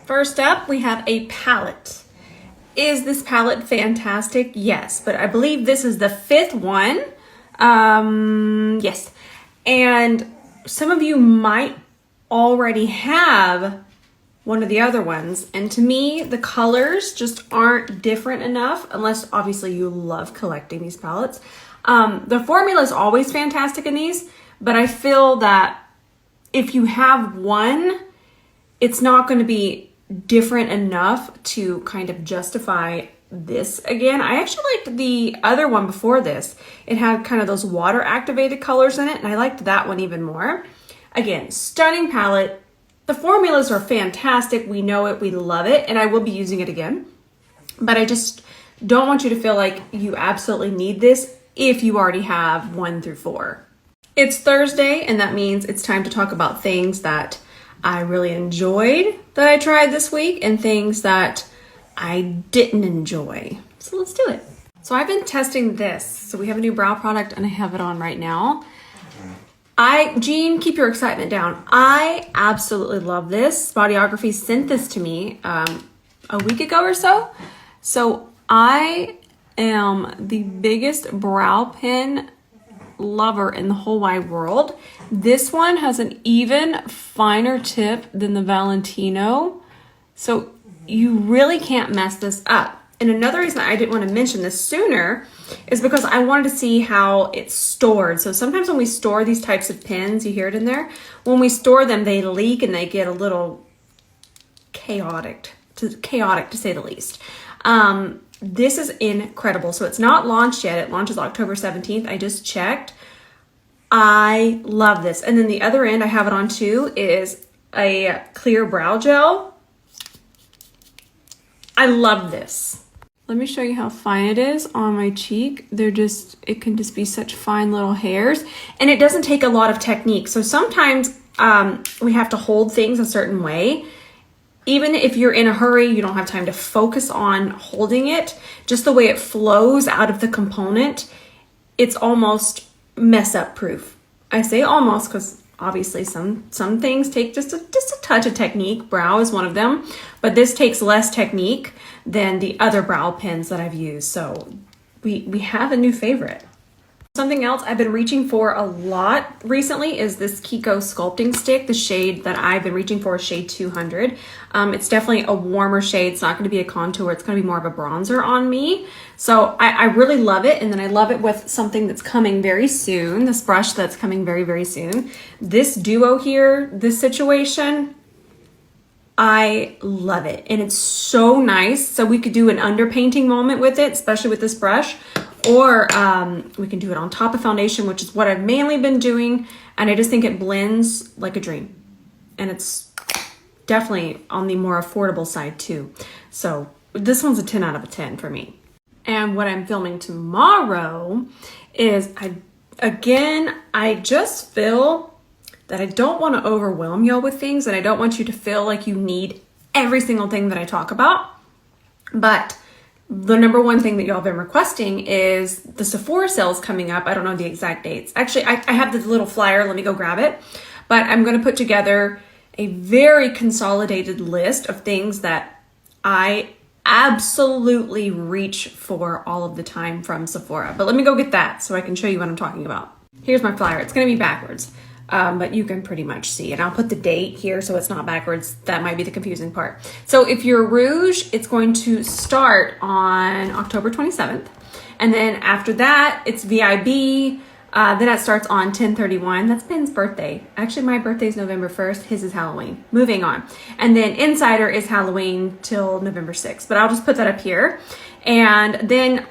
First up, we have a palette. Is this palette fantastic? Yes, but I believe this is the fifth one. Yes. And some of you might already have one of the other ones. And to me, the colors just aren't different enough, unless obviously you love collecting these palettes. The formula is always fantastic in these, but I feel that if you have one, it's not going to be different enough to kind of justify this again. I actually liked the other one before this. It had kind of those water activated colors in it, and I liked that one even more. Again, stunning palette. The formulas are fantastic. We know it, we love it, and I will be using it again. But I just don't want you to feel like you absolutely need this if you already have 1 through 4. It's Thursday, and that means it's time to talk about things that I really enjoyed that I tried this week and things that I didn't enjoy. So let's do it. So I've been testing this. So we have a new brow product and I have it on right now. Jean, keep your excitement down. I absolutely love this. Bodyography sent this to me a week ago or so. So I am the biggest brow pen lover in the whole wide world. This one has an even finer tip than the Valentino, so you really can't mess this up. And another reason I didn't want to mention this sooner is because I wanted to see how it's stored. So sometimes when we store these types of pens, you hear it in there, when we store them, they leak and they get a little chaotic to say the least. This is incredible. So it's not launched yet. It launches October 17th. I just checked. I love this. And then the other end I have it on too is a clear brow gel. I love this. Let me show you how fine it is on my cheek. It can just be such fine little hairs, and it doesn't take a lot of technique. So sometimes we have to hold things a certain way. Even if you're in a hurry, you don't have time to focus on holding it, just the way it flows out of the component, it's almost mess up proof. I say almost because obviously some things take just a touch of technique. Brow is one of them, but this takes less technique than the other brow pens that I've used. So we have a new favorite. Something else I've been reaching for a lot recently is this Kiko Sculpting Stick. The shade that I've been reaching for is shade 200. It's definitely a warmer shade. It's not going to be a contour. It's going to be more of a bronzer on me. So I really love it. And then I love it with something that's coming very soon. This brush that's coming very, very soon. This duo here, this situation, I love it. And it's so nice. So we could do an underpainting moment with it, especially with this brush. Or we can do it on top of foundation, which is what I've mainly been doing. And I just think it blends like a dream. And it's definitely on the more affordable side too. So this one's a 10 out of 10 for me. And what I'm filming tomorrow is, I just feel that I don't want to overwhelm y'all with things. And I don't want you to feel like you need every single thing that I talk about. But the number one thing that y'all have been requesting is the Sephora sales coming up. I don't know the exact dates. Actually, I have this little flyer. Let me go grab it. But I'm going to put together a very consolidated list of things that I absolutely reach for all of the time from Sephora. But let me go get that so I can show you what I'm talking about. Here's my flyer. It's going to be backwards. But you can pretty much see it. I'll put the date here so it's not backwards. That might be the confusing part. So if you're Rouge, it's going to start on October 27th. And then after that, it's VIB. Then that starts on 10/31. That's Ben's birthday. Actually, my birthday is November 1st. His is Halloween. Moving on. And then Insider is Halloween till November 6th. But I'll just put that up here. And then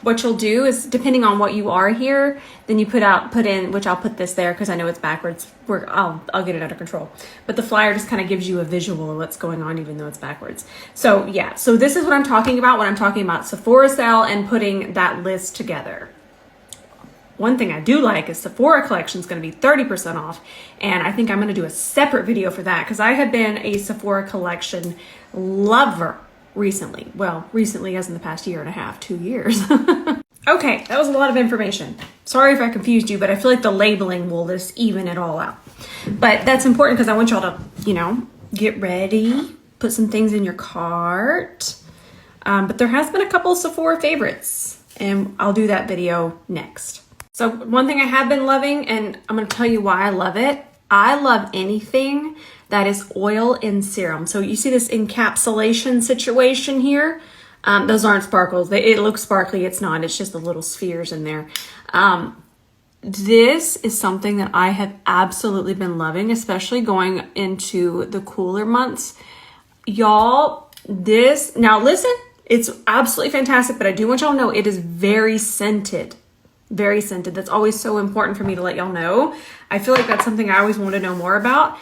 what you'll do is, depending on what you are here, then you put in, which I'll put this there because I know it's backwards. I'll get it under control. But the flyer just kind of gives you a visual of what's going on, even though it's backwards. So yeah, so this is what I'm talking about when I'm talking about Sephora sale and putting that list together. One thing I do like is Sephora collection is going to be 30% off. And I think I'm going to do a separate video for that because I have been a Sephora collection lover recently. Well, recently as in the past year and a half, 2 years. Okay, that was a lot of information. Sorry if I confused you, but I feel like the labeling will just even it all out. But that's important because I want y'all to, get ready put some things in your cart. But there has been a couple of Sephora favorites, and I'll do that video next. So one thing I have been loving, and I'm going to tell you why I love it. I love anything that is oil and serum. So you see this encapsulation situation here. Those aren't sparkles. It looks sparkly. It's not. It's just the little spheres in there. This is something that I have absolutely been loving, especially going into the cooler months. Y'all, now listen, it's absolutely fantastic, but I do want y'all to know it is very scented. Very scented. That's always so important for me to let y'all know. I feel like that's something I always want to know more about.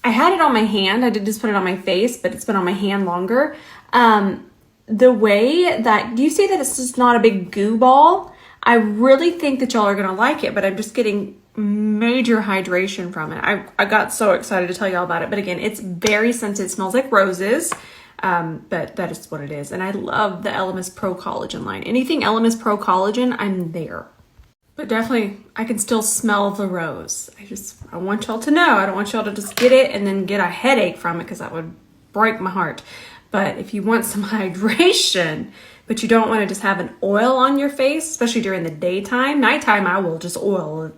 I had it on my hand. I did just put it on my face, but it's been on my hand longer. The way that, do you see that it's just not a big goo ball? I really think that y'all are going to like it, but I'm just getting major hydration from it. I got so excited to tell y'all about it. But again, it's very scented. It smells like roses. But that is what it is. And I love the Elemis Pro Collagen line. Anything Elemis Pro Collagen, I'm there. But definitely, I can still smell the rose. I want y'all to know. I don't want y'all to just get it and then get a headache from it, because that would break my heart. But if you want some hydration, but you don't want to just have an oil on your face, especially during the daytime. Nighttime, I will just oil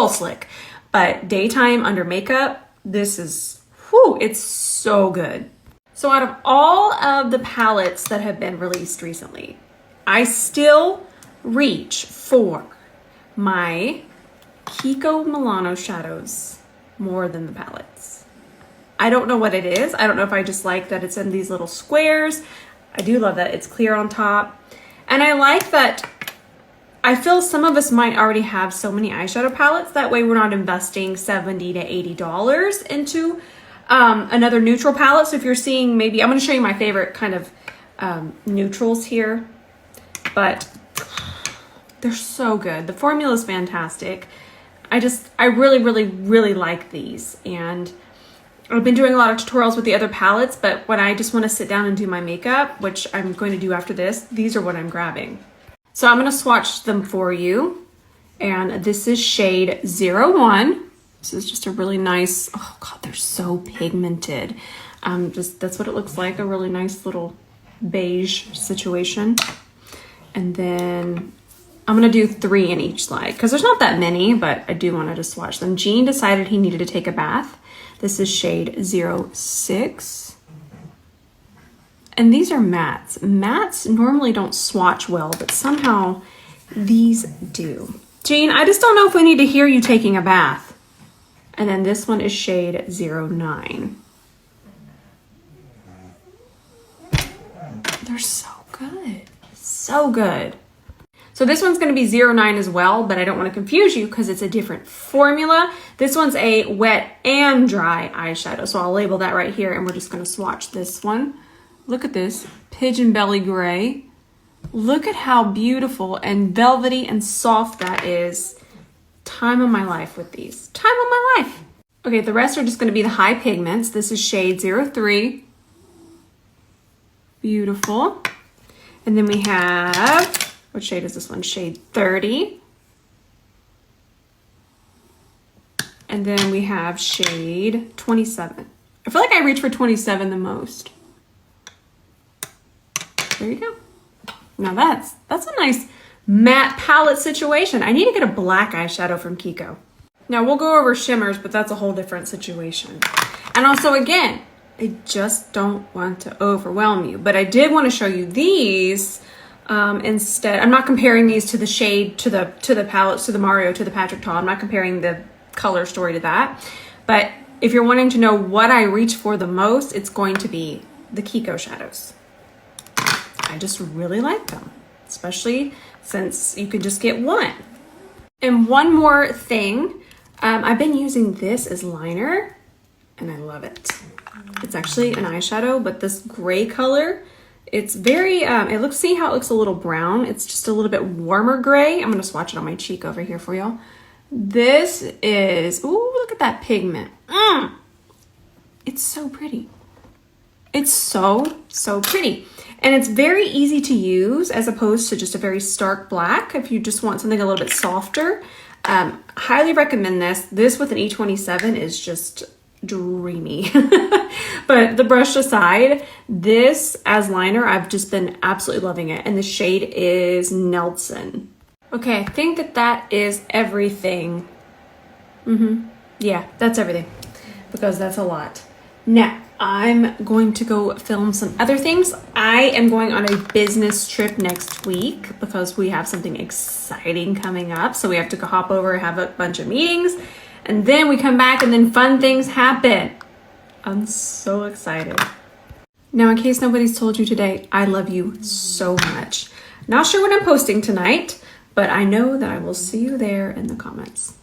slick. But daytime under makeup, this is, it's so good. So out of all of the palettes that have been released recently, I still reach for my Kiko Milano shadows more than the palettes. I don't know what it is. I don't know if I just like that it's in these little squares. I do love that it's clear on top. And I like that I feel some of us might already have so many eyeshadow palettes. That way we're not investing $70 to $80 into another neutral palette. So if you're seeing, maybe, I'm going to show you my favorite kind of neutrals here. But they're so good. The formula is fantastic. I really, really, really like these. And I've been doing a lot of tutorials with the other palettes, but when I just want to sit down and do my makeup, which I'm going to do after this, these are what I'm grabbing. So I'm going to swatch them for you. And this is shade 01. This is just a really nice, oh God, they're so pigmented. That's what it looks like, a really nice little beige situation. And then I'm going to do 3 in each slide because there's not that many, but I do want to just swatch them. Gene decided he needed to take a bath. This is shade 06. And these are mattes. Mattes normally don't swatch well, but somehow these do. Gene, I just don't know if we need to hear you taking a bath. And then this one is shade 09. They're so good. So good. So this one's going to be 09 as well, but I don't want to confuse you because it's a different formula. This one's a wet and dry eyeshadow. So I'll label that right here and we're just going to swatch this one. Look at this pigeon belly gray. Look at how beautiful and velvety and soft that is. Time of my life with these. Time of my life. Okay, the rest are just going to be the high pigments. This is shade 03. Beautiful. And then we have, what shade is this one? Shade 30. And then we have shade 27. I feel like I reach for 27 the most. There you go. Now that's a nice matte palette situation. I need to get a black eyeshadow from Kiko. Now we'll go over shimmers, but that's a whole different situation. And also, again, I just don't want to overwhelm you, but I did want to show you these instead. I'm not comparing these to the shade, to the palettes, to the Mario, to the Patrick Ta. I'm not comparing the color story to that. But if you're wanting to know what I reach for the most, it's going to be the Kiko shadows. I just really like them, especially since you could just get one. And one more thing, I've been using this as liner and I love it. It's actually an eyeshadow, but this gray color, it's very, see how it looks a little brown? It's just a little bit warmer gray. I'm gonna swatch it on my cheek over here for y'all. This is, ooh, look at that pigment. It's so pretty. It's so pretty. And it's very easy to use as opposed to just a very stark black. If you just want something a little bit softer, highly recommend this. This with an E27 is just dreamy. But the brush aside, this as liner, I've just been absolutely loving it. And the shade is Nelson. Okay, I think that is everything. Yeah, that's everything, because that's a lot. Now, I'm going to go film some other things. I am going on a business trip next week because we have something exciting coming up. So we have to go hop over, have a bunch of meetings, and then we come back and then fun things happen. I'm so excited. Now, in case nobody's told you today, I love you so much. Not sure what I'm posting tonight, but I know that I will see you there in the comments.